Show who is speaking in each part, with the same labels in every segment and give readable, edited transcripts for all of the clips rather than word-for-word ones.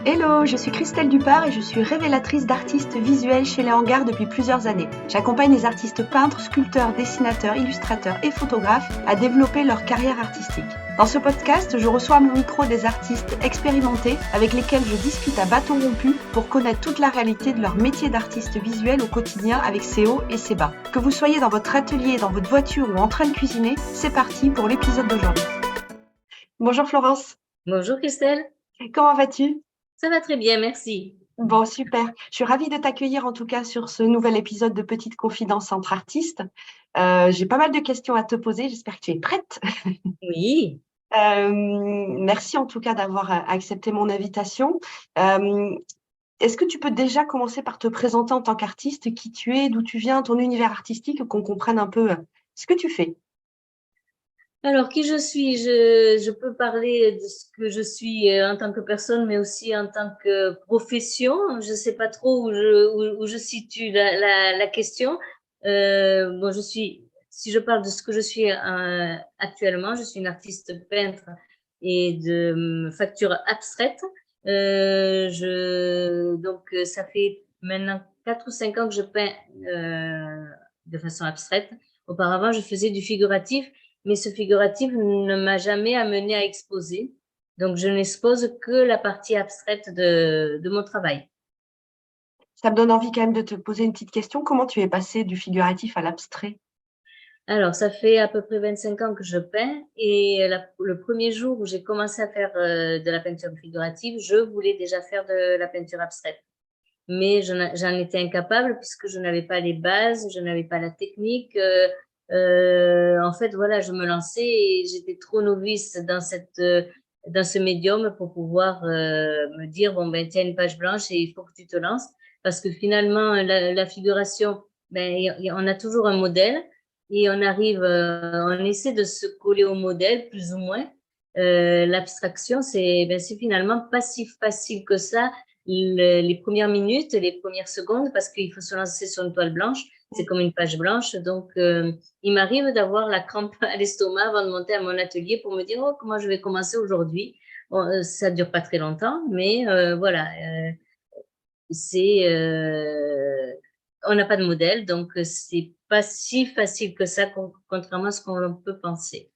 Speaker 1: Hello, je suis Christelle Dupart et je suis révélatrice d'artistes visuels chez Les Hangars depuis plusieurs années. J'accompagne les artistes peintres, sculpteurs, dessinateurs, illustrateurs et photographes à développer leur carrière artistique. Dans ce podcast, je reçois à mon micro des artistes expérimentés avec lesquels je discute à bâton rompu pour connaître toute la réalité de leur métier d'artiste visuel au quotidien avec ses hauts et ses bas. Que vous soyez dans votre atelier, dans votre voiture ou en train de cuisiner, c'est parti pour l'épisode d'aujourd'hui. Bonjour Florence.
Speaker 2: Bonjour Christelle.
Speaker 1: Comment vas-tu ?
Speaker 2: Ça va très bien, merci.
Speaker 1: Bon, super. Je suis ravie de t'accueillir en tout cas sur ce nouvel épisode de Petite Confidence entre artistes. J'ai pas mal de questions à te poser. J'espère que tu es prête.
Speaker 2: Oui.
Speaker 1: Merci en tout cas d'avoir accepté mon invitation. Est-ce que tu peux déjà commencer par te présenter en tant qu'artiste, qui tu es, d'où tu viens, ton univers artistique, qu'on comprenne un peu ce que tu fais?
Speaker 2: Alors, qui je suis? Je peux parler de ce que je suis en tant que personne, mais aussi en tant que profession. Je ne sais pas trop où je situe la question. Bon, si je parle de ce que je suis actuellement, je suis une artiste peintre et de facture abstraite. Donc, ça fait maintenant 4 ou 5 ans que je peins de façon abstraite. Auparavant, je faisais du figuratif. Mais ce figuratif ne m'a jamais amené à exposer. Donc, je n'expose que la partie abstraite de mon travail.
Speaker 1: Ça me donne envie quand même de te poser une petite question. Comment tu es passée du figuratif à l'abstrait?
Speaker 2: Alors, ça fait à peu près 25 ans que je peins et le premier jour où j'ai commencé à faire de la peinture figurative, je voulais déjà faire de la peinture abstraite. Mais j'en étais incapable puisque je n'avais pas les bases, je n'avais pas la technique. En fait, voilà, je me lançais et j'étais trop novice dans ce médium pour pouvoir me dire, bon, ben, tiens une page blanche et il faut que tu te lances. Parce que finalement, la figuration, ben, on a toujours un modèle et on essaie de se coller au modèle, plus ou moins. L'abstraction, c'est finalement pas si facile que ça les premières minutes, les premières secondes, parce qu'il faut se lancer sur une toile blanche. C'est comme une page blanche. Donc, il m'arrive d'avoir la crampe à l'estomac avant de monter à mon atelier pour me dire, oh, comment je vais commencer aujourd'hui. Bon, ça dure pas très longtemps, mais voilà, c'est, on n'a pas de modèle, donc c'est pas si facile que ça, contrairement à ce qu'on peut penser.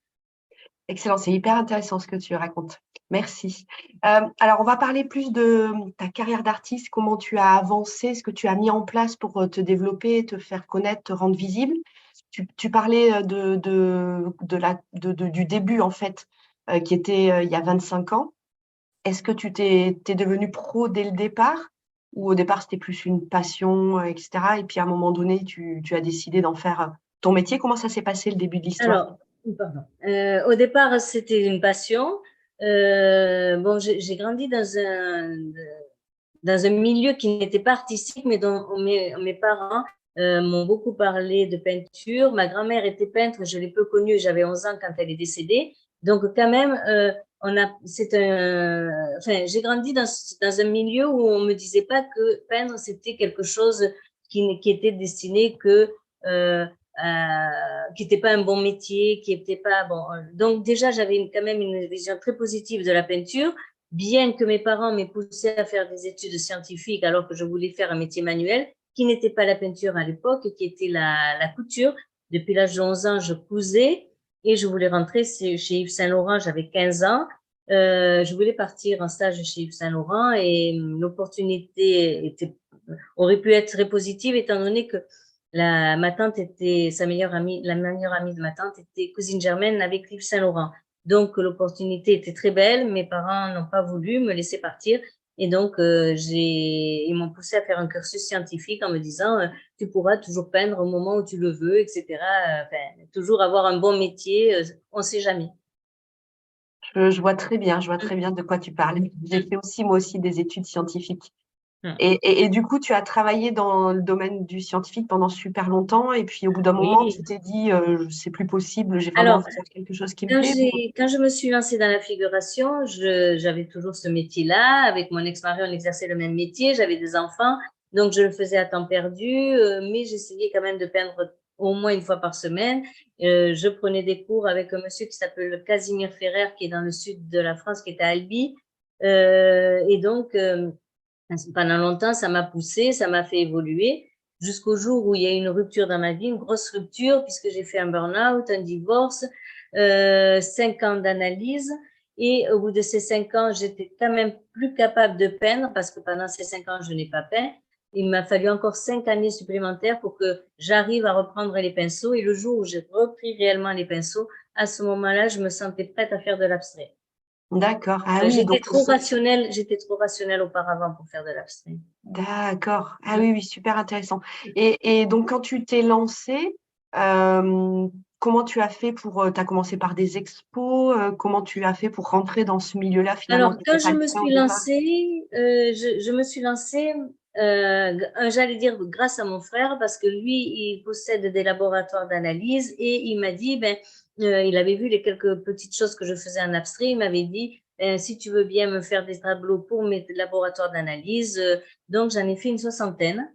Speaker 1: Excellent, c'est hyper intéressant ce que tu racontes. Merci. Alors, on va parler plus de ta carrière d'artiste, comment tu as avancé, ce que tu as mis en place pour te développer, te faire connaître, te rendre visible. Tu parlais du début, en fait, qui était il y a 25 ans. Est-ce que tu t'es devenu pro dès le départ ou au départ, c'était plus une passion, etc. Et puis, à un moment donné, tu as décidé d'en faire ton métier. Comment ça s'est passé le début de l'histoire?
Speaker 2: Alors, pardon. Au départ, c'était une passion. Bon, j'ai grandi dans un milieu qui n'était pas artistique, mais dont mes parents m'ont beaucoup parlé de peinture. Ma grand-mère était peintre, je l'ai peu connue, j'avais 11 ans quand elle est décédée. Donc, quand même, enfin, j'ai grandi dans un milieu où on me disait pas que peindre, c'était quelque chose qui était destiné que qui n'était pas un bon métier, qui n'était pas bon. Donc déjà, j'avais quand même une vision très positive de la peinture, bien que mes parents m'aient poussé à faire des études scientifiques alors que je voulais faire un métier manuel, qui n'était pas la peinture à l'époque, qui était la couture. Depuis l'âge de 11 ans, je cousais et je voulais rentrer chez Yves Saint Laurent, j'avais 15 ans. Je voulais partir en stage chez Yves Saint Laurent et l'opportunité aurait pu être très positive étant donné que ma tante était sa meilleure amie, la meilleure amie de ma tante était cousine germaine avec Yves Saint Laurent. Donc, l'opportunité était très belle. Mes parents n'ont pas voulu me laisser partir. Et donc, ils m'ont poussé à faire un cursus scientifique en me disant, tu pourras toujours peindre au moment où tu le veux, etc. Enfin, toujours avoir un bon métier, on ne sait jamais.
Speaker 1: Je vois très bien de quoi tu parles. J'ai fait aussi, moi aussi, des études scientifiques. Et du coup, tu as travaillé dans le domaine du scientifique pendant super longtemps. Et puis, au bout d'un moment, tu
Speaker 2: Oui.
Speaker 1: t'es dit, c'est plus possible, j'ai vraiment
Speaker 2: Alors,
Speaker 1: envie de faire quelque chose qui me plaît.
Speaker 2: quand je me suis lancée dans la figuration, j'avais toujours ce métier-là. Avec mon ex-mari, on exerçait le même métier. J'avais des enfants, donc je le faisais à temps perdu, mais j'essayais quand même de peindre au moins une fois par semaine. Je prenais des cours avec un monsieur qui s'appelle Casimir Ferrer, qui est dans le sud de la France, qui est à Albi. Et donc, pendant longtemps, ça m'a poussée, ça m'a fait évoluer, jusqu'au jour où il y a eu une rupture dans ma vie, une grosse rupture, puisque j'ai fait un burn-out, un divorce, 5 ans d'analyse. Et au bout de ces 5 ans, j'étais quand même plus capable de peindre, parce que pendant ces 5 ans, je n'ai pas peint. Il m'a fallu encore 5 années supplémentaires pour que j'arrive à reprendre les pinceaux. Et le jour où j'ai repris réellement les pinceaux, à ce moment-là, je me sentais prête à faire de l'abstrait.
Speaker 1: D'accord. Ah oui, donc
Speaker 2: J'étais trop rationnelle auparavant pour faire de l'abstrait.
Speaker 1: d'accord. Ah
Speaker 2: Mm.
Speaker 1: oui, oui, super intéressant. Et donc, quand tu t'es lancée, comment tu as fait pour… tu as commencé par des expos, comment tu as fait pour rentrer dans ce milieu-là finalement?
Speaker 2: Alors,
Speaker 1: Tu
Speaker 2: quand
Speaker 1: n'étais
Speaker 2: je
Speaker 1: pas
Speaker 2: me
Speaker 1: dedans au
Speaker 2: suis
Speaker 1: départ.
Speaker 2: lancée, je me suis lancée, j'allais dire grâce à mon frère, parce que lui, il possède des laboratoires d'analyse et il m'a dit, ben, il avait vu les quelques petites choses que je faisais en abstrait, il m'avait dit, ben, si tu veux bien me faire des tableaux pour mes laboratoires d'analyse, donc j'en ai fait une soixantaine.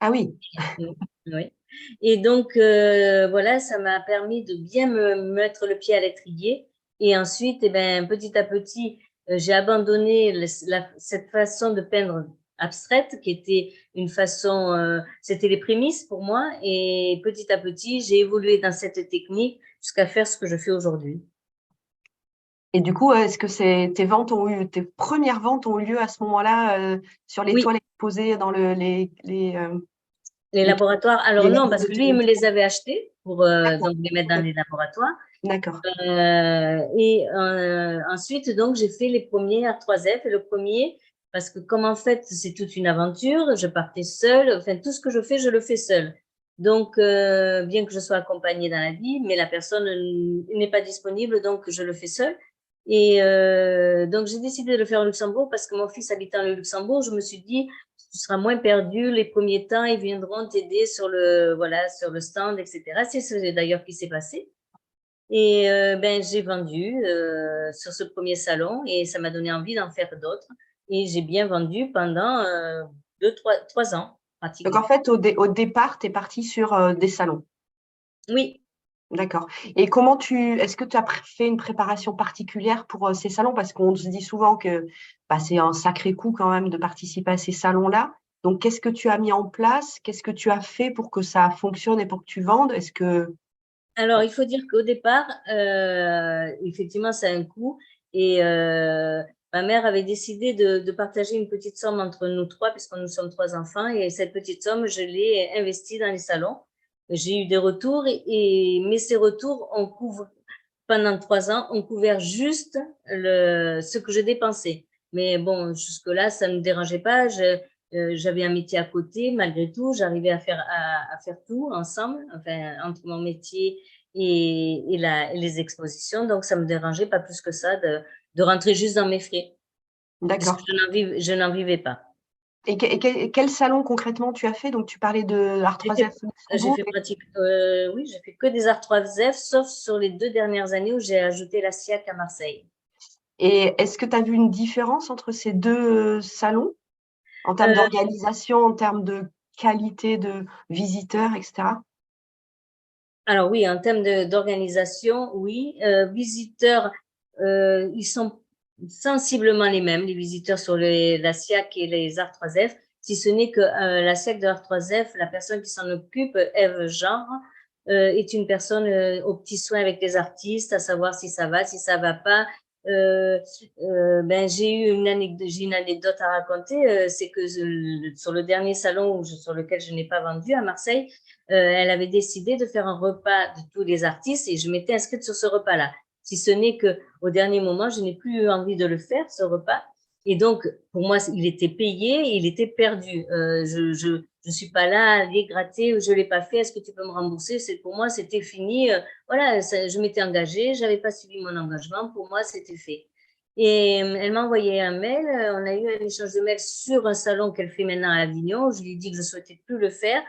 Speaker 1: Ah oui,
Speaker 2: Oui. Oui. Et donc, voilà, ça m'a permis de bien me mettre le pied à l'étrier. Et ensuite, eh ben, petit à petit, j'ai abandonné cette façon de peindre abstraite, qui était une façon, c'était les prémices pour moi. Et petit à petit, j'ai évolué dans cette technique jusqu'à faire ce que je fais aujourd'hui.
Speaker 1: et du coup, est-ce que tes premières ventes ont eu lieu à ce moment-là, sur les
Speaker 2: Oui,
Speaker 1: toiles exposées dans
Speaker 2: les
Speaker 1: les,
Speaker 2: laboratoires. Alors
Speaker 1: les
Speaker 2: non,
Speaker 1: labos
Speaker 2: parce que lui, il me
Speaker 1: d'automatisation?
Speaker 2: les avait achetés pour
Speaker 1: D'accord,
Speaker 2: donc les mettre dans
Speaker 1: ok,
Speaker 2: les laboratoires.
Speaker 1: d'accord.
Speaker 2: Et ensuite, donc, j'ai fait les premiers R3F. Et le premier, parce que comme en fait, c'est toute une aventure, je partais seule. Enfin, tout ce que je fais, je le fais seule. Donc, bien que je sois accompagnée dans la vie, mais la personne n'est pas disponible, donc je le fais seule. Et donc, j'ai décidé de le faire au Luxembourg parce que mon fils habitant le Luxembourg, je me suis dit, tu seras moins perdu les premiers temps, ils viendront t'aider sur voilà, sur le stand, etc. C'est ce d'ailleurs qui s'est passé. Et ben, j'ai vendu sur ce premier salon et ça m'a donné envie d'en faire d'autres. Et j'ai bien vendu pendant 3 ans,
Speaker 1: Donc en
Speaker 2: pratiquement.
Speaker 1: fait, au départ, tu es partie sur des salons.
Speaker 2: Oui.
Speaker 1: D'accord. Et est-ce que tu as fait une préparation particulière pour ces salons? Parce qu'on se dit souvent que bah, c'est un sacré coup quand même de participer à ces salons-là. Donc, qu'est-ce que tu as mis en place? Qu'est-ce que tu as fait pour que ça fonctionne et pour que tu vendes? Est-ce que…
Speaker 2: Alors, il faut dire qu'au départ, effectivement, c'est un coût. Et ma mère avait décidé de partager une petite somme entre nous trois, puisque nous sommes 3 enfants. Et cette petite somme, je l'ai investie dans les salons. J'ai eu des retours, mais ces retours, pendant 3 ans, ont couvert juste ce que je dépensais. Mais bon, jusque-là, ça ne me dérangeait pas. J'avais un métier à côté, malgré tout. J'arrivais à faire tout ensemble, enfin, entre mon métier et les expositions. Donc, ça ne me dérangeait pas plus que ça de rentrer juste dans mes frais, puisque
Speaker 1: D'accord.
Speaker 2: je n'en vivais pas.
Speaker 1: Et quel salon concrètement tu as fait? Donc, tu parlais de
Speaker 2: J'ai
Speaker 1: l'Art3F
Speaker 2: j'ai
Speaker 1: Luxembourg.
Speaker 2: fait oui, j'ai fait que des arts 3F, sauf sur les 2 dernières années où j'ai ajouté la SIAC à Marseille.
Speaker 1: Et est-ce que tu as vu une différence entre ces deux salons en termes
Speaker 2: Euh,
Speaker 1: d'organisation, en termes de qualité de visiteurs, etc.?
Speaker 2: Alors oui, en termes d'organisation, oui. Visiteurs, ils sont sensiblement les mêmes, les visiteurs sur la SIAC et les Arts 3F, si ce n'est que la SIAC de Arts 3F, la personne qui s'en occupe, Eve Genre, est une personne aux petits soins avec les artistes, à savoir si ça va, si ça va pas. Euh, ben, j'ai une anecdote à raconter, c'est que sur le dernier salon sur lequel je n'ai pas vendu à Marseille, elle avait décidé de faire un repas de tous les artistes et je m'étais inscrite sur ce repas-là. Si ce n'est que au dernier moment, je n'ai plus eu envie de le faire, ce repas. Et donc, pour moi, il était payé, il était perdu. Je suis pas là à aller gratter, je l'ai pas fait, est-ce que tu peux me rembourser? Pour moi, c'était fini. Voilà, je m'étais engagée, j'avais pas suivi mon engagement, pour moi, c'était fait. Et elle m'a envoyé un mail, on a eu un échange de mails sur un salon qu'elle fait maintenant à Avignon. Je lui ai dit que je souhaitais plus le faire.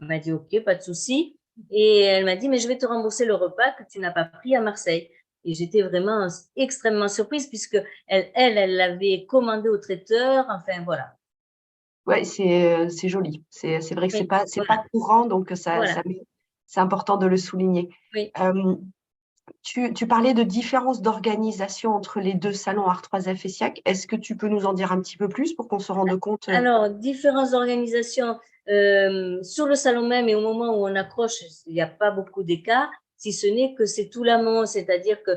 Speaker 2: Elle m'a dit, OK, pas de souci. Et elle m'a dit, mais je vais te rembourser le repas que tu n'as pas pris à Marseille. Et j'étais vraiment extrêmement surprise puisque elle l'avait commandé au traiteur. Enfin, voilà.
Speaker 1: Ouais, c'est joli. C'est vrai que
Speaker 2: Oui,
Speaker 1: c'est pas
Speaker 2: voilà,
Speaker 1: courant, donc
Speaker 2: voilà.
Speaker 1: c'est important de le souligner.
Speaker 2: Oui.
Speaker 1: Euh, Tu parlais de différences d'organisation entre les deux salons Art3F et SIAC. Est-ce que tu peux nous en dire un petit peu plus pour qu'on se rende compte?
Speaker 2: Alors, différentes organisations sur le salon même et au moment où on accroche, il n'y a pas beaucoup d'écart, si ce n'est que c'est tout l'amont, c'est-à-dire que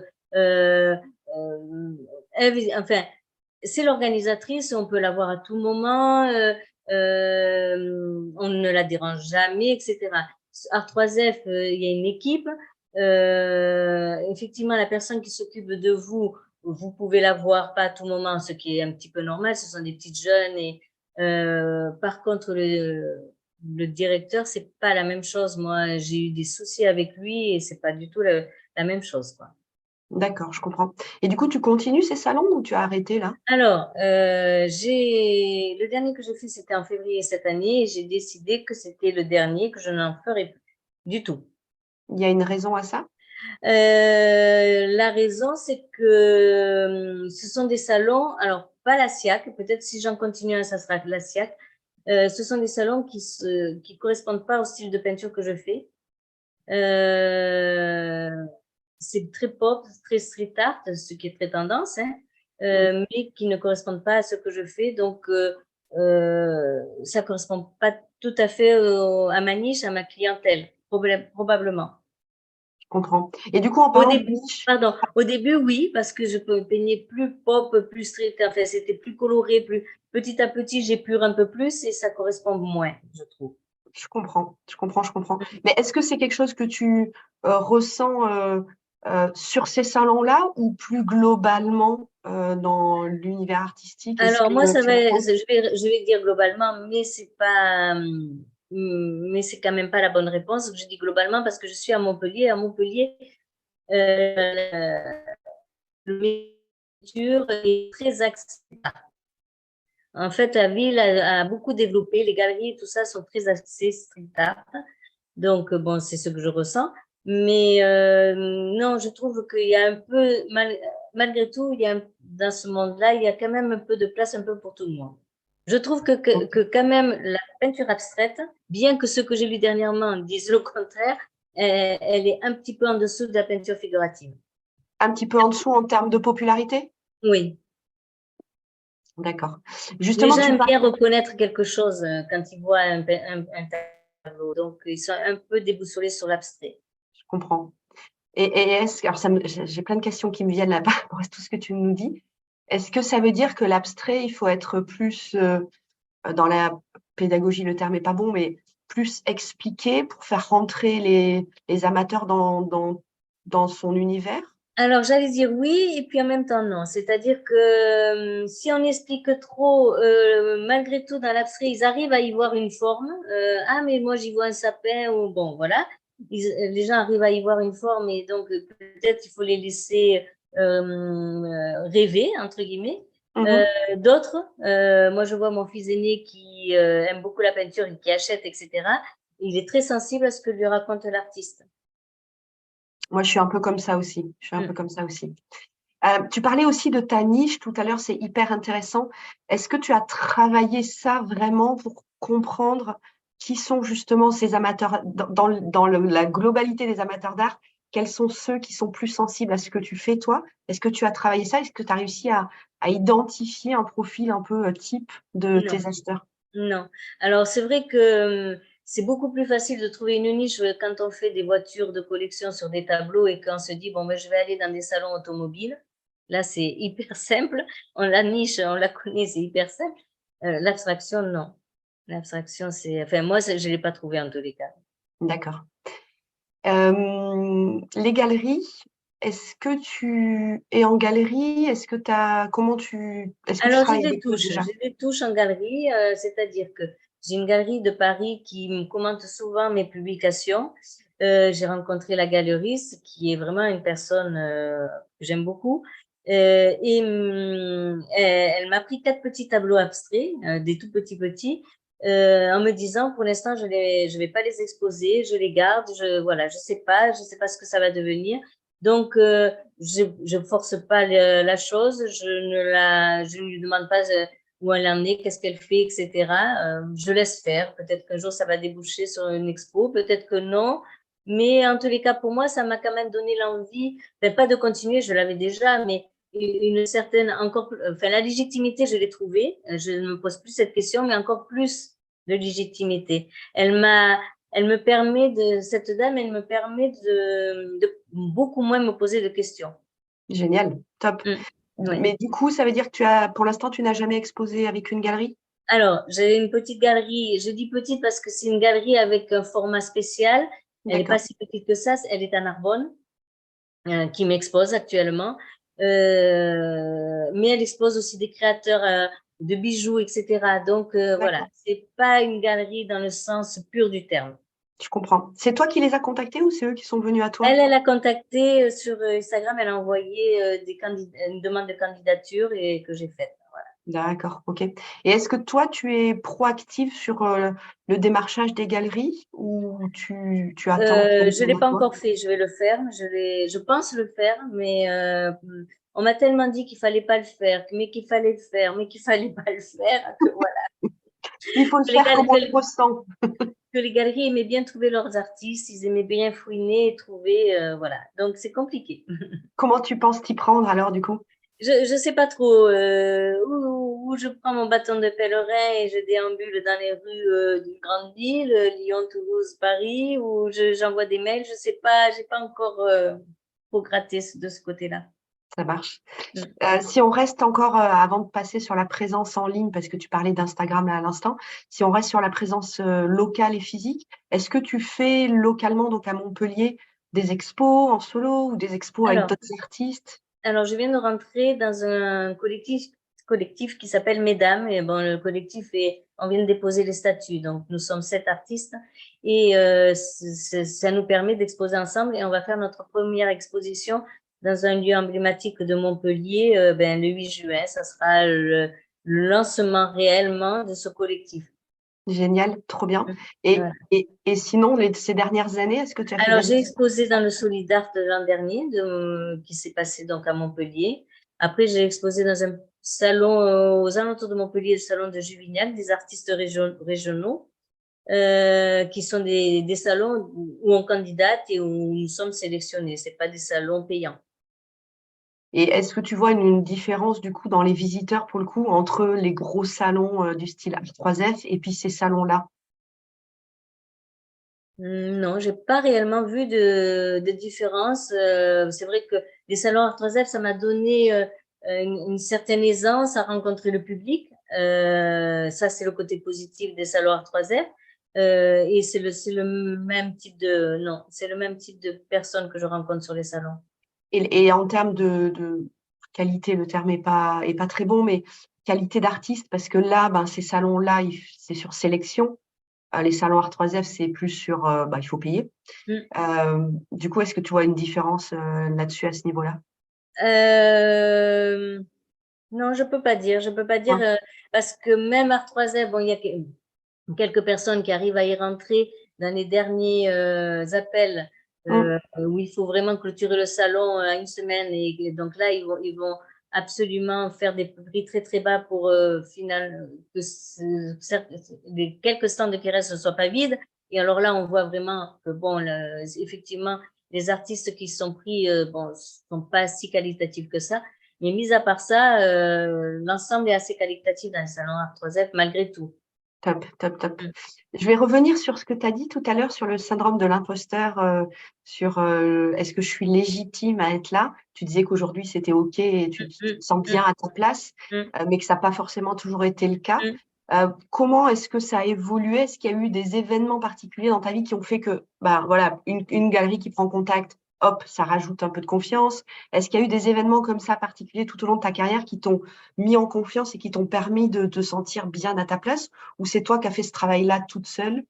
Speaker 2: enfin, c'est l'organisatrice, on peut la voir à tout moment, on ne la dérange jamais, etc. Art3F, il y a une équipe. Effectivement, la personne qui s'occupe de vous, vous pouvez la voir pas à tout moment, ce qui est un petit peu normal. Ce sont des petites jeunes et par contre, le directeur, c'est pas la même chose. Moi, j'ai eu des soucis avec lui et c'est pas du tout la même chose, quoi.
Speaker 1: D'accord, je comprends. Et du coup, tu continues ces salons ou tu as arrêté là?
Speaker 2: Alors, le dernier que j'ai fait, c'était en février cette année et j'ai décidé que c'était le dernier, que je n'en ferai plus du tout.
Speaker 1: Il y a une raison à ça?
Speaker 2: La raison, c'est que ce sont des salons, alors pas la SIAC, peut-être si j'en continue un, ça sera la SIAC. Ce sont des salons qui correspondent pas au style de peinture que je fais. C'est très pop, très street art, ce qui est très tendance, hein, mais qui ne correspondent pas à ce que je fais. Donc, ça correspond pas tout à fait à ma niche, à ma clientèle, probablement.
Speaker 1: Je comprends. Et du coup, en
Speaker 2: Au
Speaker 1: parlant de
Speaker 2: début,
Speaker 1: niche,
Speaker 2: pardon, au début, oui, parce que je peignais plus pop, plus street, enfin, c'était plus coloré, plus petit à petit, j'épure un peu plus et ça correspond moins, je trouve.
Speaker 1: je comprends, je comprends, je comprends. Mais est-ce que c'est quelque chose que tu ressens sur ces salons-là ou plus globalement dans l'univers artistique? Est-ce
Speaker 2: Alors,
Speaker 1: que
Speaker 2: moi,
Speaker 1: tu ressens?
Speaker 2: je vais dire globalement, mais c'est pas, mais c'est quand même pas la bonne réponse. Je dis globalement parce que je suis à Montpellier. À Montpellier, le métier est très accessible. En fait, la ville a beaucoup développé, les galeries, tout ça sont très axées street art. Donc, bon, c'est ce que je ressens. Mais non, je trouve qu'il y a un peu, malgré tout, dans ce monde-là, il y a quand même un peu de place un peu pour tout le monde. Je trouve que quand même la peinture abstraite, bien que ce que j'ai lu dernièrement dise le contraire, elle est un petit peu en dessous de la peinture figurative.
Speaker 1: Un petit peu en dessous en termes de popularité?
Speaker 2: Oui.
Speaker 1: D'accord.
Speaker 2: Les
Speaker 1: Justement,
Speaker 2: gens
Speaker 1: tu
Speaker 2: aiment
Speaker 1: parles.
Speaker 2: bien reconnaître quelque chose quand ils voient un tableau. Donc, ils sont un peu déboussolés sur l'abstrait.
Speaker 1: Je comprends. Et alors j'ai plein de questions qui me viennent là par rapport à tout ce que tu nous dis. Est-ce que ça veut dire que l'abstrait, il faut être plus dans la pédagogie, le terme est pas bon, mais plus expliqué pour faire rentrer les amateurs dans son univers?
Speaker 2: Alors, j'allais dire oui, et puis en même temps non. C'est-à-dire que si on explique trop, malgré tout, dans l'abstrait, ils arrivent à y voir une forme. Ah, mais moi, j'y vois un sapin, ou bon, voilà. Les gens arrivent à y voir une forme, et donc peut-être il faut les laisser rêver, entre guillemets.
Speaker 1: Mhm.
Speaker 2: D'autres, moi, je vois mon fils aîné qui aime beaucoup la peinture et qui achète, etc. Il est très sensible à ce que lui raconte l'artiste.
Speaker 1: Moi, je suis un peu comme ça aussi. Je suis un peu
Speaker 2: Mm.
Speaker 1: comme ça aussi. Tu parlais aussi de ta niche tout à l'heure, c'est hyper intéressant. Est-ce que tu as travaillé ça vraiment pour comprendre qui sont justement ces amateurs, la globalité des amateurs d'art, quels sont ceux qui sont plus sensibles à ce que tu fais toi? Est-ce que tu as travaillé ça? Est-ce que tu as réussi à identifier un profil un peu type de
Speaker 2: Non.
Speaker 1: tes acheteurs?
Speaker 2: Non. Alors, c'est vrai que c'est beaucoup plus facile de trouver une niche quand on fait des voitures de collection sur des tableaux et qu'on se dit, bon, ben, je vais aller dans des salons automobiles. Là, c'est hyper simple. On la niche, on la connaît, c'est hyper simple. L'abstraction, non. L'abstraction, c'est… Enfin, moi, je ne l'ai pas trouvé en tous les cas.
Speaker 1: D'accord. Les galeries, est-ce que tu es en galerie? Est-ce que est-ce que tu
Speaker 2: Alors,
Speaker 1: travailles avec eux déjà?
Speaker 2: j'ai des touches en galerie, c'est-à-dire que j'ai une galerie de Paris qui me commente souvent mes publications. J'ai rencontré la galeriste qui est vraiment une personne que j'aime beaucoup. Et elle m'a pris 4 petits tableaux abstraits, des tout petits, en me disant, pour l'instant, je vais pas les exposer, je les garde, voilà, je sais pas ce que ça va devenir. Donc, je force pas la chose, je ne lui demande pas où elle en est, qu'est-ce qu'elle fait, etc. Je laisse faire. Peut-être qu'un jour ça va déboucher sur une expo, peut-être que non. Mais en tous les cas, pour moi, ça m'a quand même donné l'envie, enfin, pas de continuer, je l'avais déjà, mais une certaine, enfin, la légitimité, je l'ai trouvée. Je ne me pose plus cette question, mais encore plus de légitimité. Elle me permet cette dame, elle me permet de beaucoup moins me poser de questions.
Speaker 1: Génial, top.
Speaker 2: Mm. Ouais.
Speaker 1: Mais du coup, ça veut dire que pour l'instant, tu n'as jamais exposé avec une galerie?
Speaker 2: Alors, j'ai une petite galerie. Je dis petite parce que c'est une galerie avec un format spécial. Elle n'est pas
Speaker 1: D'accord.
Speaker 2: si petite que ça. Elle est à Narbonne, qui m'expose actuellement. Mais elle expose aussi des créateurs de bijoux, etc. Donc, voilà,
Speaker 1: D'accord.
Speaker 2: c'est pas une galerie dans le sens pur du terme.
Speaker 1: Je comprends. C'est toi qui les as contactés ou c'est eux qui sont venus à toi?
Speaker 2: Elle a contacté sur Instagram, elle a envoyé une demande de candidature et que j'ai faite.
Speaker 1: D'accord, ok. Et est-ce que toi, tu es proactive sur le démarchage des galeries ou tu attends qu'elles
Speaker 2: Je ne
Speaker 1: viennent
Speaker 2: l'ai
Speaker 1: à
Speaker 2: pas
Speaker 1: toi?
Speaker 2: encore fait, je vais le faire. Je pense le faire, mais on m'a tellement dit qu'il fallait pas le faire, mais qu'il fallait le faire, mais qu'il fallait pas le faire, que voilà.
Speaker 1: Il faut le
Speaker 2: Que les,
Speaker 1: faire
Speaker 2: gal-
Speaker 1: comme on
Speaker 2: que
Speaker 1: le
Speaker 2: les-
Speaker 1: ressent.
Speaker 2: que les galeries aimaient bien trouver leurs artistes, ils aimaient bien fouiner et trouver, voilà. Donc c'est compliqué.
Speaker 1: Comment tu penses t'y prendre alors du coup?
Speaker 2: Je sais pas trop où je prends mon bâton de pèlerin et je déambule dans les rues d'une grande ville, Lyon, Toulouse, Paris, ou j'envoie des mails. Je sais pas, j'ai pas encore trop gratté de ce côté-là.
Speaker 1: Ça marche.
Speaker 2: Mm.
Speaker 1: Si on reste encore, avant de passer sur la présence en ligne, parce que tu parlais d'Instagram là à l'instant, si on reste sur la présence locale et physique, est-ce que tu fais localement, donc à Montpellier, des expos en solo ou des expos avec
Speaker 2: Alors,
Speaker 1: d'autres artistes?
Speaker 2: alors, je viens de rentrer dans un collectif qui s'appelle Mesdames. Et bon, le collectif on vient de déposer les statuts. Donc, nous sommes 7 artistes et ça nous permet d'exposer ensemble. Et on va faire notre première exposition dans un lieu emblématique de Montpellier, le 8 juin. Ça sera le lancement réellement de ce collectif.
Speaker 1: Génial, trop bien. Et,
Speaker 2: Voilà.
Speaker 1: et sinon, ces dernières années, est-ce que tu as fait
Speaker 2: Alors,
Speaker 1: d'autres...
Speaker 2: j'ai exposé dans le Solidart de l'an dernier, qui s'est passé donc à Montpellier. Après, j'ai exposé dans un salon aux alentours de Montpellier, le salon de Juvignac, des artistes régionaux, qui sont des salons où on candidate et où nous sommes sélectionnés. C'est pas des salons payants.
Speaker 1: Et est-ce que tu vois une différence du coup dans les visiteurs pour le coup entre les gros salons du style Art3F et puis ces salons-là?
Speaker 2: Non, j'ai pas réellement vu de différence. C'est vrai que les salons Art3F, ça m'a donné une certaine aisance à rencontrer le public. Ça, c'est le côté positif des salons Art3F. Et c'est le même type non, c'est le même type de personnes que je rencontre sur les salons.
Speaker 1: Et en termes de qualité, le terme est pas très bon, mais qualité d'artiste, parce que là, ben, ces salons-là, c'est sur sélection. Les salons Art3F, c'est plus sur, il faut payer.
Speaker 2: Mm.
Speaker 1: Du coup, est-ce que tu vois une différence là-dessus à ce niveau-là?
Speaker 2: Non, je peux pas dire
Speaker 1: Non.
Speaker 2: parce que même Art3F, bon, il y a quelques personnes qui arrivent à y rentrer dans les derniers appels
Speaker 1: Mm.
Speaker 2: où il faut vraiment clôturer le salon à une semaine. Et donc là, ils vont absolument faire des prix très, très bas pour que les quelques stands qui restent ne soient pas vides. Et alors là, on voit vraiment que, bon, effectivement, les artistes qui sont pris, sont pas si qualitatifs que ça. Mais mis à part ça, l'ensemble est assez qualitatif dans le salon Art3F malgré tout.
Speaker 1: Top, top, top.
Speaker 2: Mm.
Speaker 1: Je vais revenir sur ce que tu as dit tout à l'heure sur le syndrome de l'imposteur, sur est-ce que je suis légitime à être là? Tu disais qu'aujourd'hui c'était OK et tu te
Speaker 2: Mm,
Speaker 1: sens bien
Speaker 2: mm,
Speaker 1: à ta place,
Speaker 2: mm,
Speaker 1: mais que ça n'a pas forcément toujours été le cas.
Speaker 2: mm.
Speaker 1: Comment est-ce que ça a évolué? Est-ce qu'il y a eu des événements particuliers dans ta vie qui ont fait que, bah, voilà, une galerie qui prend contact, hop, ça rajoute un peu de confiance? Est-ce qu'il y a eu des événements comme ça particuliers tout au long de ta carrière qui t'ont mis en confiance et qui t'ont permis de te sentir bien à ta place? Ou c'est toi qui as fait ce travail-là toute seule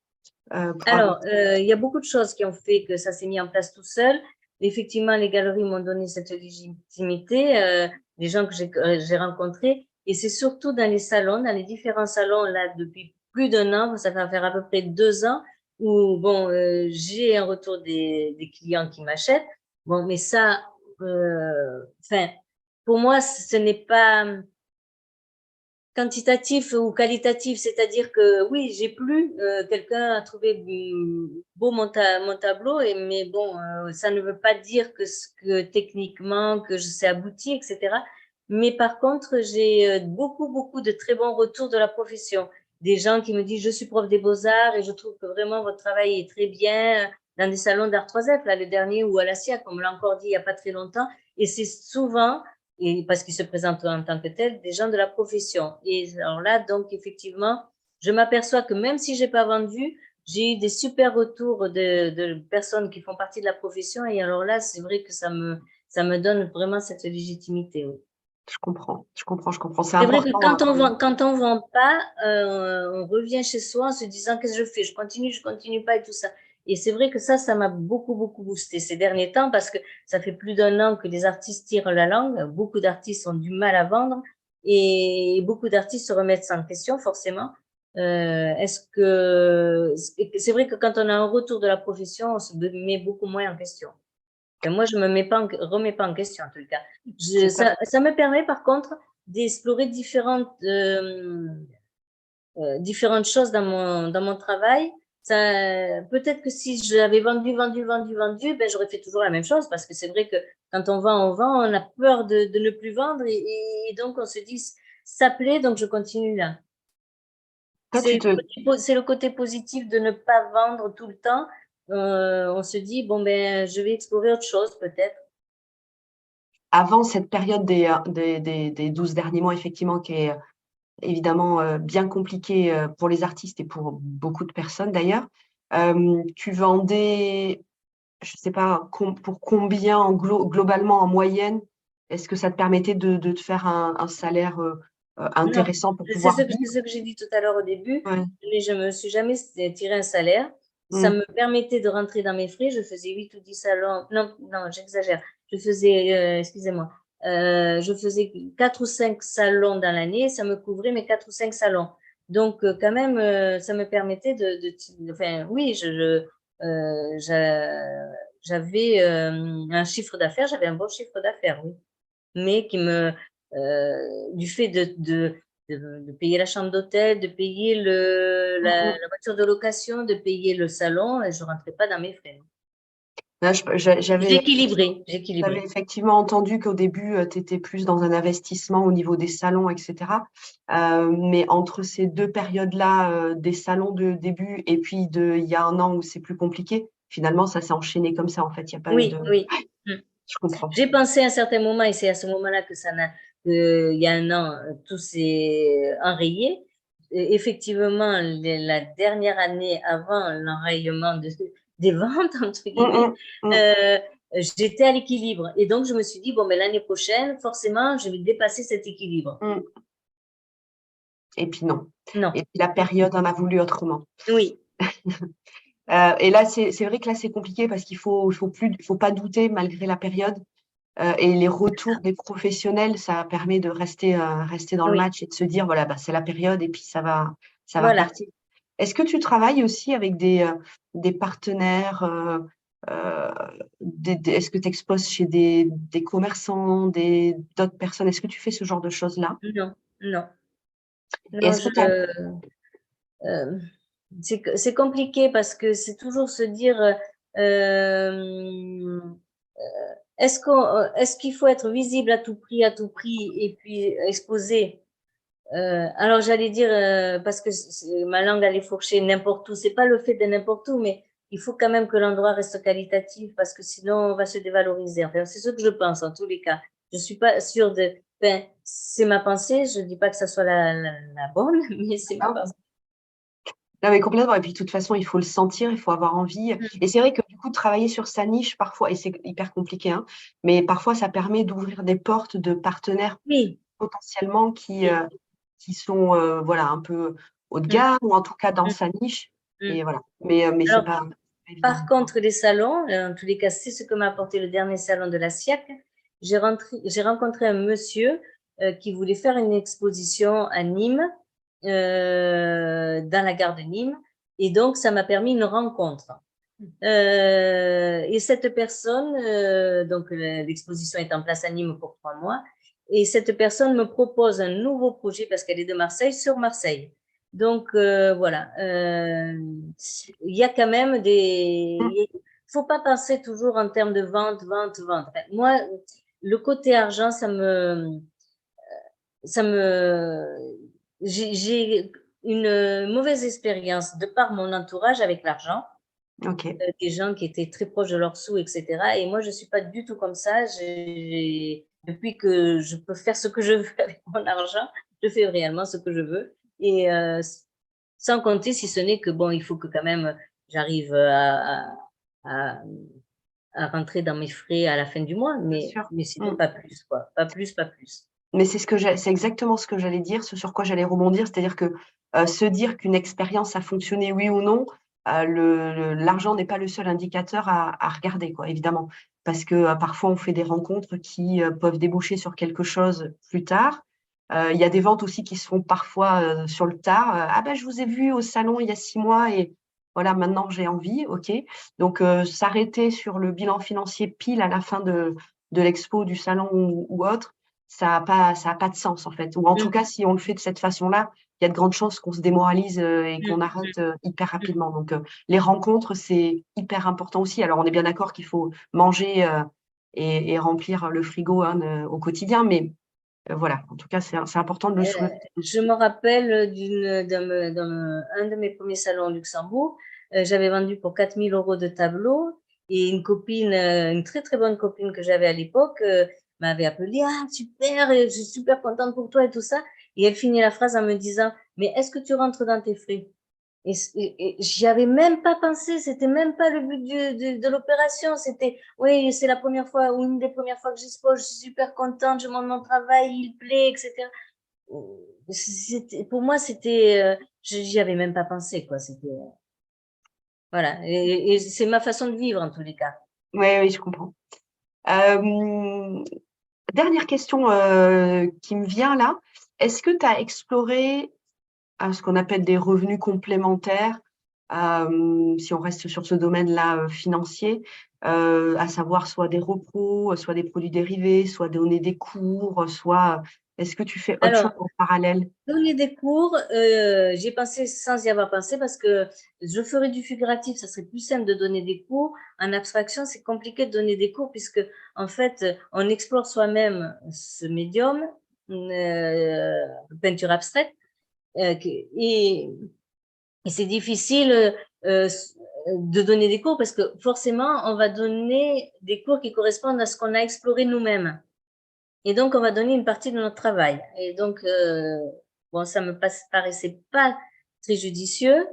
Speaker 1: pour avoir...
Speaker 2: Alors, il y a beaucoup de choses qui ont fait que ça s'est mis en place tout seul. Effectivement, les galeries m'ont donné cette légitimité, les gens que j'ai rencontrés. Et c'est surtout dans les salons, dans les différents salons, là, depuis plus d'un an, ça va faire à peu près 2 ans, où, bon, j'ai un retour des clients qui m'achètent. Bon, mais ça, enfin, pour moi, ce n'est pas quantitatif ou qualitatif, c'est-à-dire que oui, j'ai plu, quelqu'un a trouvé beau mon tableau, mais bon, ça ne veut pas dire que techniquement, que je sais abouti, etc. Mais par contre, j'ai beaucoup de très bons retours de la profession. Des gens qui me disent, je suis prof des beaux-arts et je trouve que vraiment votre travail est très bien dans des salons d'art 3F, là, le dernier ou à la SIAC, on me l'a encore dit il n'y a pas très longtemps. Et c'est souvent, et parce qu'ils se présentent en tant que tels, des gens de la profession. Et alors là, donc, effectivement, je m'aperçois que même si j'ai pas vendu, j'ai eu des super retours de personnes qui font partie de la profession. Et alors là, c'est vrai que ça me donne vraiment cette légitimité. Oui.
Speaker 1: Je comprends, je comprends, je comprends. C'est
Speaker 2: C'est vrai que
Speaker 1: important.
Speaker 2: quand on vend pas, on revient chez soi en se disant qu'est-ce que je fais? Je continue pas et tout ça. Et c'est vrai que ça m'a beaucoup boosté ces derniers temps parce que ça fait plus d'un an que les artistes tirent la langue. Beaucoup d'artistes ont du mal à vendre et beaucoup d'artistes se remettent en question forcément. Est-ce que c'est vrai que quand on a un retour de la profession, on se met beaucoup moins en question. Et moi, je me remets pas en question en tout cas.
Speaker 1: C'est ça.
Speaker 2: Ça me permet par contre d'explorer différentes choses dans mon travail. Peut-être que si j'avais vendu, ben, j'aurais fait toujours la même chose parce que c'est vrai que quand on vend, on a peur de ne plus vendre et donc on se dit ça plaît, donc je continue là.
Speaker 1: Toi, tu te,
Speaker 2: C'est le côté positif de ne pas vendre tout le temps. On se dit, bon, ben, je vais explorer autre chose peut-être.
Speaker 1: avant cette période des 12 derniers mois, effectivement, qui est évidemment bien compliquée pour les artistes et pour beaucoup de personnes d'ailleurs, tu vendais, je sais pas, pour combien globalement en moyenne, est-ce que ça te permettait de te faire un salaire
Speaker 2: Non,
Speaker 1: intéressant pour pouvoir
Speaker 2: c'est
Speaker 1: vivre?
Speaker 2: ce que j'ai dit tout à l'heure au début,
Speaker 1: Ouais.
Speaker 2: mais je me suis jamais tiré un salaire. Ça
Speaker 1: Mm.
Speaker 2: me permettait de rentrer dans mes frais. Je faisais 8 ou 10 salons. Non, j'exagère. Je faisais, excusez-moi, je faisais 4 ou 5 salons dans l'année. Ça me couvrait mes 4 ou 5 salons. Donc, quand même, ça me permettait enfin, oui, j'avais un chiffre d'affaires, j'avais un bon chiffre d'affaires, oui. Mais du fait de payer la chambre d'hôtel, de payer
Speaker 1: Mm, mm.
Speaker 2: la voiture de location, de payer le salon, je rentrais pas dans mes frais.
Speaker 1: Là, j'avais
Speaker 2: J'équilibrais.
Speaker 1: effectivement entendu qu'au début, tu étais plus dans un investissement au niveau des salons, etc. Mais entre ces deux périodes-là, des salons de début et puis il y a un an où c'est plus compliqué, finalement, ça s'est enchaîné comme ça. En fait, il n'y a pas eu de.
Speaker 2: Oui. Mm.
Speaker 1: Je comprends.
Speaker 2: J'ai pensé à un certain moment, et c'est à ce moment-là il y a un an, tout s'est enrayé. Et effectivement, la dernière année avant l'enrayement des ventes, entre
Speaker 1: Mm,
Speaker 2: guillemets,
Speaker 1: mm, mm,
Speaker 2: euh, j'étais à l'équilibre. Et donc, je me suis dit, bon, mais l'année prochaine, forcément, je vais dépasser cet équilibre.
Speaker 1: mm. Et puis non.
Speaker 2: Non,
Speaker 1: Et puis la période en a voulu autrement.
Speaker 2: oui,
Speaker 1: Et là, c'est vrai que là, c'est compliqué parce il faut pas douter malgré la période. Et les retours des professionnels, ça permet de rester dans le
Speaker 2: oui,
Speaker 1: match et de se dire, voilà, bah, c'est la période et puis ça va
Speaker 2: voilà.
Speaker 1: repartir. Est-ce que tu travailles aussi avec des partenaires, est-ce que tu exposes chez des commerçants, d'autres personnes? Est-ce que tu fais ce genre de choses-là?
Speaker 2: Non, non,
Speaker 1: Et
Speaker 2: non,
Speaker 1: est-ce que tu as.
Speaker 2: euh, c'est compliqué parce que c'est toujours se dire, euh, est-ce qu'il faut être visible à tout prix, et puis exposé? Alors j'allais dire, parce que ma langue allait fourcher n'importe où. C'est pas le fait de n'importe où, mais il faut quand même que l'endroit reste qualitatif parce que sinon on va se dévaloriser. Enfin, c'est ce que je pense en tous les cas. Je suis pas sûre de. Enfin, c'est ma pensée. Je dis pas que ça soit la bonne, mais c'est ma
Speaker 1: Non,
Speaker 2: pensée.
Speaker 1: non, mais complètement. Et puis, de toute façon, il faut le sentir, il faut avoir envie. Et c'est vrai que du coup, travailler sur sa niche, parfois, et c'est hyper compliqué, hein, mais parfois, ça permet d'ouvrir des portes de partenaires
Speaker 2: Oui.
Speaker 1: potentiellement
Speaker 2: Mm,
Speaker 1: qui sont voilà, un peu haut de
Speaker 2: mm,
Speaker 1: gamme ou en tout cas dans
Speaker 2: mm,
Speaker 1: sa niche.
Speaker 2: mm.
Speaker 1: Et voilà. Mais c'est
Speaker 2: Alors,
Speaker 1: pas évident.
Speaker 2: par contre, les salons, en tous les cas, c'est ce que m'a apporté le dernier salon de la SIAC. J'ai rencontré un monsieur qui voulait faire une exposition à Nîmes, dans la gare de Nîmes, et donc ça m'a permis une rencontre. Et cette personne, donc l'exposition est en place à Nîmes pour 3 mois, Et cette personne me propose un nouveau projet parce qu'elle est de Marseille sur Marseille. Donc, voilà. Il y a quand même des… Il ne faut pas penser toujours en termes de vente, vente, vente. Enfin, moi, le côté argent, j'ai une mauvaise expérience de par mon entourage avec l'argent,
Speaker 1: Ok.
Speaker 2: des gens qui étaient très proches de leurs sous, etc. Et moi, je ne suis pas du tout comme ça. Depuis que je peux faire ce que je veux avec mon argent, je fais réellement ce que je veux. Et sans compter, si ce n'est que, bon, il faut que quand même j'arrive à, à rentrer dans mes frais à la fin du mois,
Speaker 1: Bien
Speaker 2: mais
Speaker 1: sûr.
Speaker 2: sinon, pas plus, quoi. Pas plus, pas plus.
Speaker 1: Mais c'est exactement ce que j'allais dire, ce sur quoi j'allais rebondir, c'est-à-dire que se dire qu'une expérience a fonctionné, oui ou non, l'argent n'est pas le seul indicateur à regarder, quoi, évidemment, parce que parfois on fait des rencontres qui peuvent déboucher sur quelque chose plus tard. Il y a des ventes aussi qui se font parfois sur le tard. Ah ben je vous ai vu au salon il y a 6 mois et voilà maintenant j'ai envie, ok. Donc s'arrêter sur le bilan financier pile à la fin de l'expo, du salon ou autre, ça a pas de sens en fait. Ou en tout cas, si on le fait de cette façon-là, il y a de grandes chances qu'on se démoralise et qu'on arrête hyper rapidement. Donc, les rencontres, c'est hyper important aussi. Alors, on est bien d'accord qu'il faut manger et remplir le frigo hein, au quotidien, mais voilà, en tout cas, c'est important de le soulever.
Speaker 2: Je me rappelle un de mes premiers salons au Luxembourg. J'avais vendu pour 4 000 € de tableaux et une copine, une très très bonne copine que j'avais à l'époque, m'avait appelé. Ah, super, je suis super contente pour toi et tout ça. Et elle finit la phrase en me disant, mais est-ce que tu rentres dans tes frais? Et j'y avais même pas pensé, c'était même pas le but de l'opération. C'était, oui, c'est la première fois ou une des premières fois que j'expose, je suis super contente, je montre mon travail, il plaît, etc. Pour moi, c'était, j'y avais même pas pensé, quoi. C'était, voilà. Et c'est ma façon de vivre en tous les cas.
Speaker 1: Oui, oui, je comprends. Dernière question qui me vient là. Est-ce que tu as exploré ce qu'on appelle des revenus complémentaires, si on reste sur ce domaine-là financier, à savoir soit des repos, soit des produits dérivés, soit donner des cours, soit est-ce que tu fais autre chose
Speaker 2: Alors,
Speaker 1: en parallèle?
Speaker 2: donner des cours, j'ai pensé sans y avoir pensé parce que je ferais du figuratif, ça serait plus simple de donner des cours. En abstraction, c'est compliqué de donner des cours puisque, en fait, on explore soi-même ce médium, peinture abstraite, et c'est difficile de donner des cours parce que forcément, on va donner des cours qui correspondent à ce qu'on a exploré nous-mêmes. Et donc, on va donner une partie de notre travail. Et donc, bon, ça me paraissait pas très judicieux.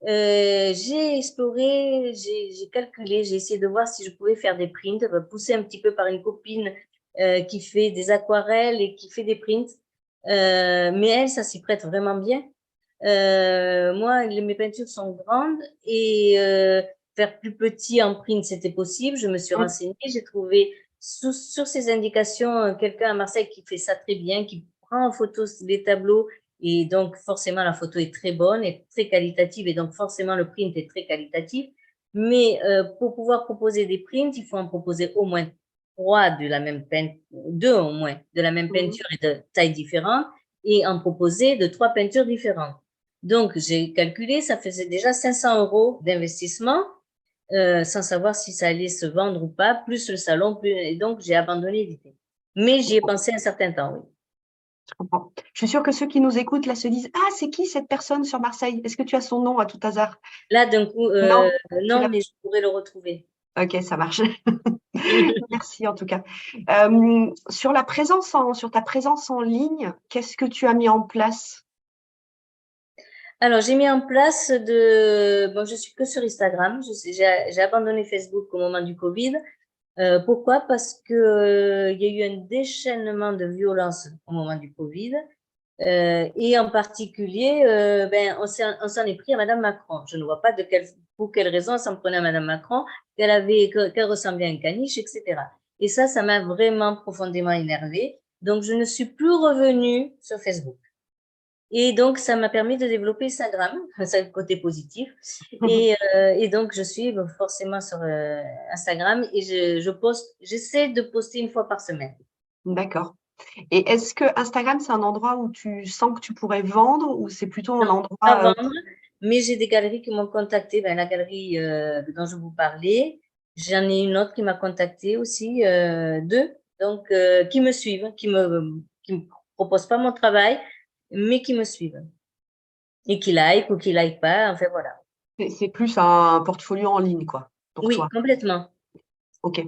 Speaker 2: J'ai exploré, j'ai calculé, j'ai essayé de voir si je pouvais faire des prints, poussé un petit peu par une copine qui fait des aquarelles et qui fait des prints. Mais elle, ça s'y prête vraiment bien. Moi, mes peintures sont grandes et faire plus petit en print, c'était possible. Je me suis
Speaker 1: Mmh.
Speaker 2: renseignée, j'ai trouvé sur ces indications quelqu'un à Marseille qui fait ça très bien, qui prend en photo les tableaux et donc forcément la photo est très bonne et très qualitative et donc forcément le print est très qualitatif. Mais pour pouvoir proposer des prints, il faut en proposer au moins 3 de la même peinture, 2 au moins de la même
Speaker 1: Mmh.
Speaker 2: peinture et de taille différente et en proposer de 3 peintures différentes. Donc, j'ai calculé, ça faisait déjà 500 € d'investissement, sans savoir si ça allait se vendre ou pas, plus le salon, et donc j'ai abandonné l'idée. Mais j'y ai pensé un certain temps, oui.
Speaker 1: Je comprends. Je suis sûre que ceux qui nous écoutent là se disent: «Ah, c'est qui cette personne sur Marseille? Est-ce que tu as son nom à tout hasard?»
Speaker 2: Là, d'un coup,
Speaker 1: Non, tu
Speaker 2: non,
Speaker 1: l'as.
Speaker 2: mais je pourrais le retrouver.
Speaker 1: OK, ça marche. Merci en tout cas. Sur ta présence en ligne, qu'est-ce que tu as mis en place?
Speaker 2: Alors, j'ai mis en place bon, je suis que sur Instagram. J'ai abandonné Facebook au moment du Covid. Pourquoi? Parce que il y a eu un déchaînement de violence au moment du Covid. Et en particulier, ben, on s'en est pris à Madame Macron. Je ne vois pas pour quelle raison on s'en prenait à Madame Macron, qu'elle ressemblait à un caniche, etc. Et ça m'a vraiment profondément énervée. Donc, je ne suis plus revenue sur Facebook. Et donc, ça m'a permis de développer Instagram, c'est le côté positif. Et donc, je suis forcément sur Instagram et j'essaie de poster une fois par semaine.
Speaker 1: D'accord. Et est-ce que Instagram, c'est un endroit où tu sens que tu pourrais vendre ou c'est plutôt un
Speaker 2: Non, pas
Speaker 1: endroit
Speaker 2: vendre, mais j'ai des galeries qui m'ont contacté. Ben, la galerie dont je vous parlais, j'en ai une autre qui m'a contacté aussi, deux, donc qui me suivent, qui me proposent pas mon travail, mais qui me suivent et qui like ou qui like pas. Enfin voilà.
Speaker 1: c'est plus un portfolio en ligne, quoi, pour
Speaker 2: Oui,
Speaker 1: toi?
Speaker 2: complètement.
Speaker 1: OK.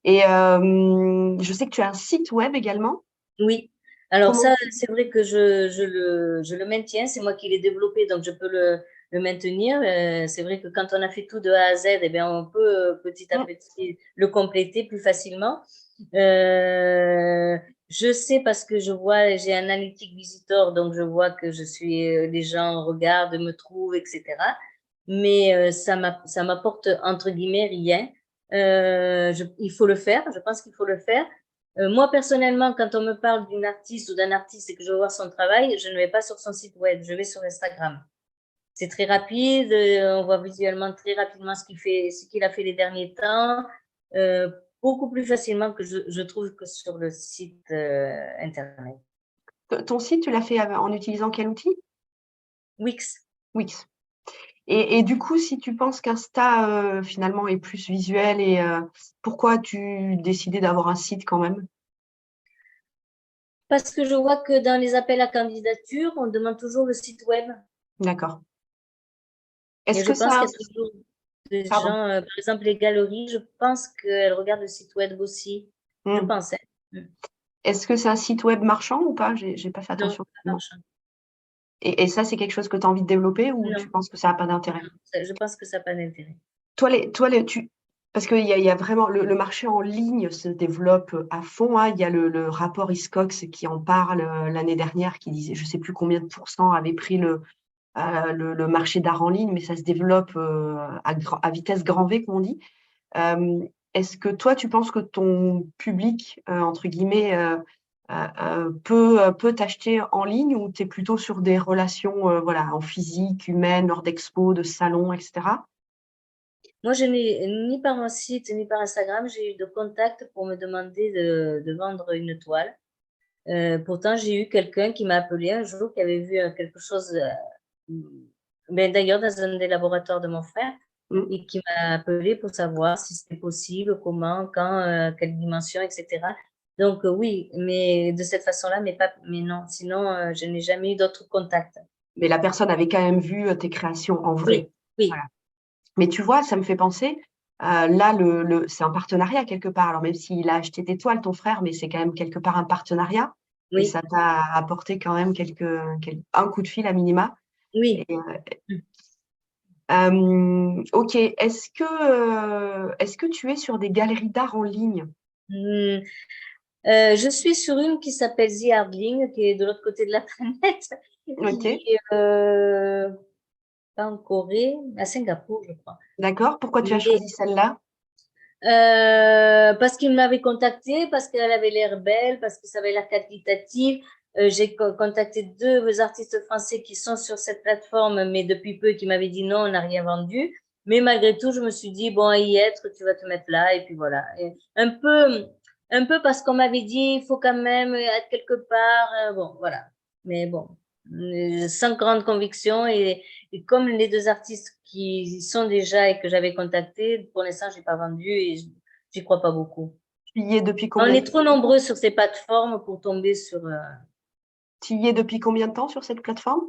Speaker 1: Et je sais que tu as un site web également?
Speaker 2: Oui. Alors
Speaker 1: Comment
Speaker 2: ça,
Speaker 1: tu
Speaker 2: c'est vrai que je le maintiens. C'est moi qui l'ai développé, donc je peux le maintenir. C'est vrai que quand on a fait tout de A à Z, eh bien, on peut petit à
Speaker 1: mmh,
Speaker 2: petit le compléter plus facilement. Euh, je sais parce que je vois, j'ai un analytique visitor, donc je vois que les gens regardent, me trouvent, etc. Mais ça m'apporte entre guillemets rien. Il faut le faire. Je pense qu'il faut le faire. Moi, personnellement, quand on me parle d'une artiste ou d'un artiste et que je vois son travail, je ne vais pas sur son site web, je vais sur Instagram. C'est très rapide, on voit visuellement très rapidement ce qu'il a fait les derniers temps, euh, beaucoup plus facilement que je trouve que sur le site internet.
Speaker 1: ton site, tu l'as fait en utilisant quel outil?
Speaker 2: Wix.
Speaker 1: Wix. Et du coup, si tu penses qu'Insta, finalement est plus visuel et pourquoi as-tu décidé d'avoir un site quand même?
Speaker 2: Parce que je vois que dans les appels à candidature, on demande toujours le site web.
Speaker 1: D'accord.
Speaker 2: Et
Speaker 1: Est-ce
Speaker 2: je
Speaker 1: que
Speaker 2: pense
Speaker 1: ça
Speaker 2: qu'il y a toujours des
Speaker 1: pardon.
Speaker 2: gens, par exemple les galeries, je pense qu'elles regardent le site web aussi. Je
Speaker 1: Mmh.
Speaker 2: pense, hein. Mm.
Speaker 1: Est-ce que c'est un site web marchand ou pas? J'ai pas fait
Speaker 2: Non,
Speaker 1: attention.
Speaker 2: pas
Speaker 1: Non.
Speaker 2: marchand.
Speaker 1: Et ça, c'est quelque chose que tu as envie de développer ou tu
Speaker 2: Non,
Speaker 1: penses que ça a pas d'intérêt?
Speaker 2: non, je pense que ça n'a pas d'intérêt.
Speaker 1: Toi, tu parce qu'il y a vraiment le marché en ligne se développe, à fond, hein. Il y a le rapport Hiscox qui en parle, l'année dernière, qui disait je sais plus combien de pourcents avait pris le marché d'art en ligne, mais ça se développe, à vitesse grand V, comme on dit. Est-ce que toi, tu penses que ton public, entre guillemets, peut t'acheter en ligne ou tu es plutôt sur des relations, voilà, en physique, humaines, lors d'expos, de salons et cetera?
Speaker 2: Moi, je n'ai ni par un site ni par Instagram, j'ai eu de contact pour me demander de vendre une toile. Pourtant, j'ai eu quelqu'un qui m'a appelé un jour, qui avait vu quelque chose, ben, d'ailleurs dans un des laboratoires de mon frère,
Speaker 1: Mmh.
Speaker 2: et qui m'a appelé pour savoir si c'était possible, comment, quand, quelle dimension, etc. Donc oui, mais de cette façon-là, mais non. Sinon, je n'ai jamais eu d'autres contacts.
Speaker 1: Mais la personne avait quand même vu, tes créations en vrai.
Speaker 2: Oui, oui,
Speaker 1: Voilà. Mais tu vois, ça me fait penser, là, le c'est un partenariat quelque part. Alors même s'il a acheté tes toiles, ton frère, mais c'est quand même quelque part un partenariat et
Speaker 2: oui,
Speaker 1: ça t'a apporté quand même un coup de fil à minima et
Speaker 2: oui. Mmh.
Speaker 1: OK. Est-ce que tu es sur des galeries d'art en ligne?
Speaker 2: Mmh, je suis sur une qui s'appelle The Hardling, qui est de l'autre côté de la planète, qui
Speaker 1: OK,
Speaker 2: est, pas en Corée, à Singapour, je crois.
Speaker 1: d'accord. Pourquoi tu as
Speaker 2: Mais
Speaker 1: choisi celle-là?
Speaker 2: parce qu'il m'avait contactée, parce qu'elle avait l'air belle, parce que ça avait l'air qualitatif. J'ai contacté deux artistes français qui sont sur cette plateforme, mais depuis peu, qui m'avaient dit non, on n'a rien vendu. Mais malgré tout, je me suis dit, bon, à y être, tu vas te mettre là, et puis voilà. Et un peu parce qu'on m'avait dit, il faut quand même être quelque part. Bon, voilà. Mais bon, sans grande conviction. Et comme les deux artistes qui y sont déjà et que j'avais contactés, pour l'instant, j'ai pas vendu et j'y crois pas beaucoup.
Speaker 1: Tu y es depuis
Speaker 2: On
Speaker 1: combien de
Speaker 2: est trop
Speaker 1: temps?
Speaker 2: nombreux sur ces plateformes pour tomber sur
Speaker 1: Tu y es depuis combien de temps sur cette plateforme?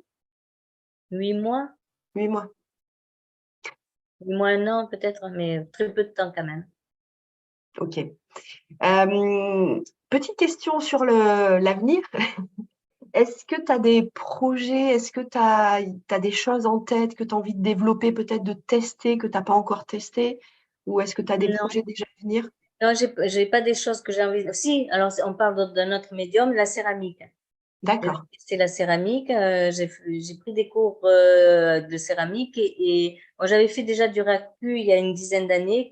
Speaker 2: 8 mois,
Speaker 1: 8 mois.
Speaker 2: 8 mois, un an peut-être, mais très peu de temps quand même.
Speaker 1: OK. Petite question sur l'avenir. Est-ce que tu as des projets? Est-ce que tu as des choses en tête que tu as envie de développer, peut-être de tester, que tu as pas encore testé? Ou est-ce que tu as des
Speaker 2: Non,
Speaker 1: projets déjà à venir?
Speaker 2: non, j'ai pas des choses que j'ai envie. Si, alors on parle d'un autre médium, la céramiste. J'ai
Speaker 1: D'accord.
Speaker 2: testé la céramique, j'ai pris des cours de céramique et bon, j'avais fait déjà du raku il y a une dizaine d'années,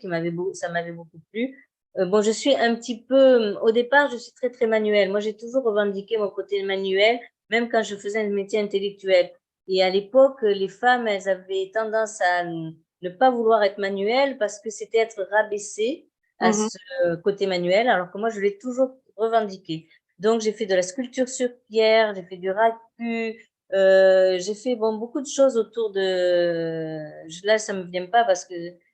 Speaker 2: ça m'avait beaucoup plu. Bon, je suis un petit peu, au départ, je suis très très manuelle. Moi, j'ai toujours revendiqué mon côté manuel, même quand je faisais un métier intellectuel. Et à l'époque, les femmes, elles avaient tendance à ne pas vouloir être manuelles parce que c'était être rabaissé à
Speaker 1: Mmh.
Speaker 2: ce côté manuel, alors que moi, je l'ai toujours revendiqué. Donc, j'ai fait de la sculpture sur pierre, j'ai fait du raku, j'ai fait beaucoup de choses autour de… Là, ça me vient pas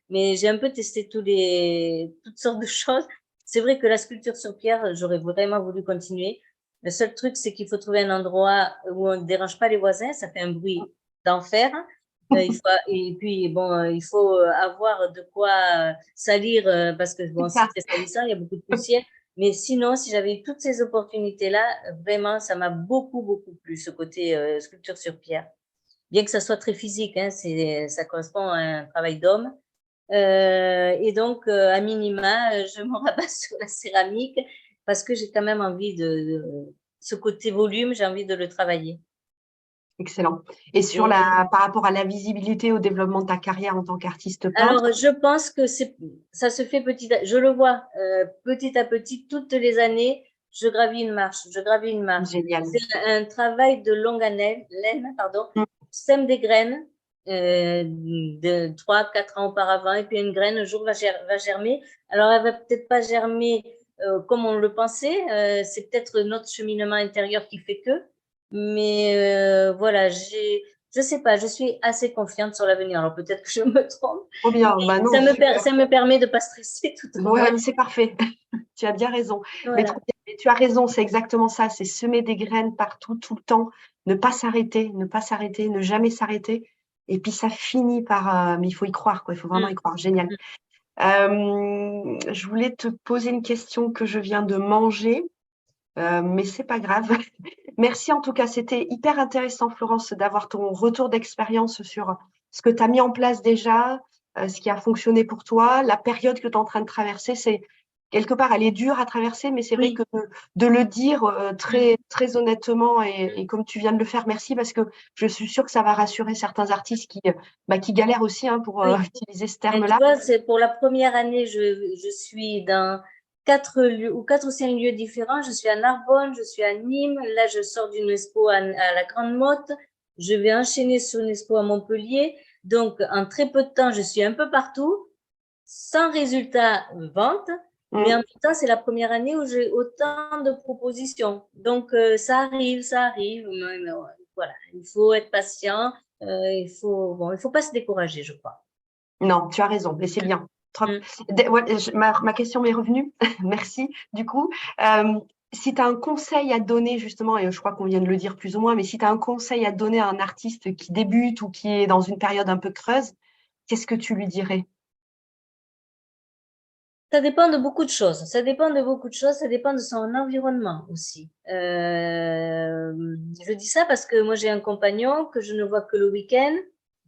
Speaker 2: mais j'ai un peu testé toutes sortes de choses. C'est vrai que la sculpture sur pierre, j'aurais vraiment voulu continuer. Le seul truc, c'est qu'il faut trouver un endroit où on ne dérange pas les voisins, ça fait un bruit d'enfer. Et puis, il faut avoir de quoi salir parce que, c'est très salissant, il y a beaucoup de poussière. Mais sinon, si j'avais eu toutes ces opportunités-là, vraiment, ça m'a beaucoup, beaucoup plu, ce côté sculpture sur pierre. Bien que ça soit très physique, hein, ça correspond à un travail d'homme. Et donc, à minima, je me rabats sur la céramique parce que j'ai quand même envie ce côté volume, j'ai envie de le travailler.
Speaker 1: Excellent. Et par rapport à la visibilité, au développement de ta carrière en tant qu'artiste peintre?
Speaker 2: Alors, je pense que ça se fait je le vois petit à petit, toutes les années, je gravis une marche.
Speaker 1: Génial.
Speaker 2: C'est un travail de longue laine, pardon. Je sème des graines de 3-4 ans auparavant, et puis une graine, un jour, va germer. Alors, elle va peut-être pas germer comme on le pensait, c'est peut-être notre cheminement intérieur qui fait que, mais voilà, je sais pas, je suis assez confiante sur l'avenir. Alors peut-être que je me trompe.
Speaker 1: Trop bien.
Speaker 2: Mais
Speaker 1: Bah non,
Speaker 2: ça me permet de pas stresser tout au
Speaker 1: ouais,
Speaker 2: long.
Speaker 1: c'est parfait. Tu as bien raison. Mais
Speaker 2: Voilà.
Speaker 1: tu as raison, c'est exactement ça. C'est semer des graines partout, tout le temps. Ne pas s'arrêter, ne jamais s'arrêter. Et puis ça finit par… mais il faut y croire, quoi. Il faut vraiment y croire. Génial. Je voulais te poser une question que je viens de manger, mais c'est pas grave. Merci en tout cas. C'était hyper intéressant, Florence, d'avoir ton retour d'expérience sur ce que tu as mis en place déjà, ce qui a fonctionné pour toi, la période que tu es en train de traverser. C'est quelque part, elle est dure à traverser, mais c'est vrai
Speaker 2: Oui.
Speaker 1: que de le dire très, très honnêtement et comme tu viens de le faire, merci parce que je suis sûre que ça va rassurer certains artistes qui galèrent aussi pour
Speaker 2: Oui.
Speaker 1: utiliser ce
Speaker 2: Mais
Speaker 1: terme-là.
Speaker 2: tu vois, c'est pour la première année, je suis dans 4 ou 5 lieux différents. Je suis à Narbonne, je suis à Nîmes. Là, je sors d'une expo à la Grande Motte. Je vais enchaîner sur une expo à Montpellier. Donc, en très peu de temps, je suis un peu partout, sans résultat vente. Mais en même temps, c'est la première année où j'ai autant de propositions. Donc, ça arrive, ça arrive. Mais voilà, il faut être patient. Il faut pas se décourager, je crois.
Speaker 1: Non, tu as raison, mais c'est bien. Ma question m'est revenue. Merci. Du coup, si tu as un conseil à donner, justement, et je crois qu'on vient de le dire plus ou moins, mais si tu as un conseil à donner à un artiste qui débute ou qui est dans une période un peu creuse, qu'est-ce que tu lui dirais?
Speaker 2: Ça dépend de beaucoup de choses. Ça dépend de son environnement aussi. Je dis ça parce que moi, j'ai un compagnon que je ne vois que le week-end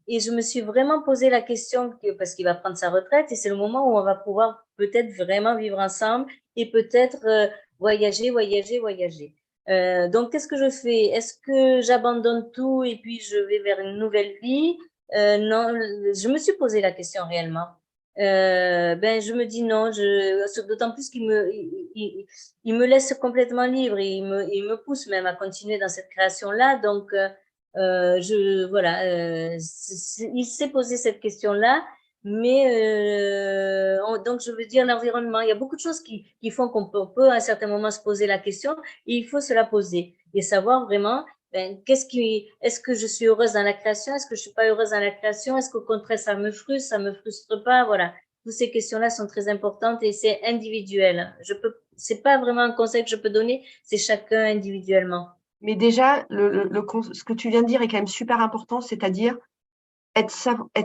Speaker 2: et je me suis vraiment posé la question parce qu'il va prendre sa retraite et c'est le moment où on va pouvoir peut-être vraiment vivre ensemble et peut-être voyager. Donc, qu'est-ce que je fais? Est-ce que j'abandonne tout et puis je vais vers une nouvelle vie? Non, je me suis posé la question réellement. Je me dis non, d'autant plus il me laisse complètement libre et il me pousse même à continuer dans cette création-là. Donc, voilà, il s'est posé cette question-là, mais donc je veux dire l'environnement. Il y a beaucoup de choses qui font qu'on peut à un certain moment se poser la question et il faut se la poser et savoir vraiment est-ce que je suis heureuse dans la création? Est-ce que je suis pas heureuse dans la création? Est-ce qu'au contraire, ça me frustre pas? Voilà. Toutes ces questions-là sont très importantes et c'est individuel. C'est pas vraiment un conseil que je peux donner, c'est chacun individuellement.
Speaker 1: Mais déjà, ce que tu viens de dire est quand même super important, c'est-à-dire être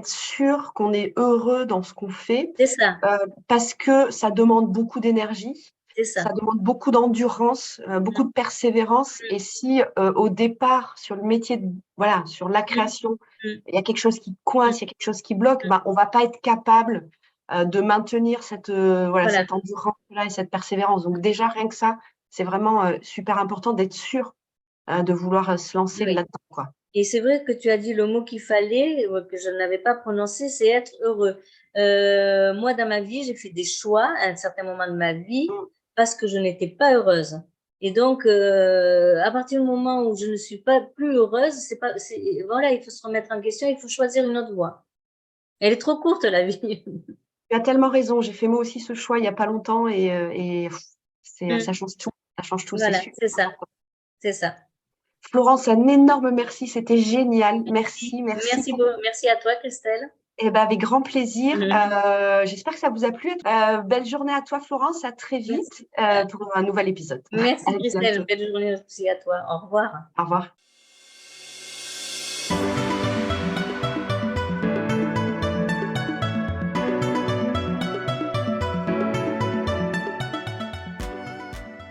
Speaker 1: sûr qu'on est heureux dans ce qu'on fait,
Speaker 2: C'est ça,
Speaker 1: parce que ça demande beaucoup d'énergie.
Speaker 2: c'est
Speaker 1: Ça
Speaker 2: ça.
Speaker 1: demande beaucoup d'endurance, beaucoup de persévérance. Et si au départ, sur le métier, voilà, sur la création, il y a quelque chose qui coince, il y a quelque chose qui bloque, on va pas être capable de maintenir
Speaker 2: Voilà.
Speaker 1: cette endurance-là et cette persévérance. Donc déjà, rien que ça, c'est vraiment super important d'être sûr de vouloir se lancer
Speaker 2: Oui.
Speaker 1: là-dedans, quoi.
Speaker 2: Et c'est vrai que tu as dit le mot qu'il fallait, que je n'avais pas prononcé, c'est être heureux. Moi, dans ma vie, j'ai fait des choix à un certain moment de ma vie parce que je n'étais pas heureuse. Et donc, à partir du moment où je ne suis pas plus heureuse, voilà, il faut se remettre en question, il faut choisir une autre voie. Elle est trop courte, la vie.
Speaker 1: Tu as tellement raison. J'ai fait moi aussi ce choix il y a pas longtemps et ça change tout. Ça change tout.
Speaker 2: Voilà,
Speaker 1: Super
Speaker 2: c'est ça.
Speaker 1: important.
Speaker 2: C'est ça.
Speaker 1: Florence, un énorme merci. C'était génial. Merci.
Speaker 2: Merci à toi, Christelle.
Speaker 1: Eh ben, avec grand plaisir.
Speaker 2: Mhm.
Speaker 1: J'espère que ça vous a plu. Belle journée à toi, Florence. À très vite
Speaker 2: Merci.
Speaker 1: pour un nouvel épisode.
Speaker 2: Merci,
Speaker 1: À
Speaker 2: Christelle.
Speaker 1: bientôt.
Speaker 2: Belle journée aussi à toi. Au revoir.
Speaker 1: Au revoir.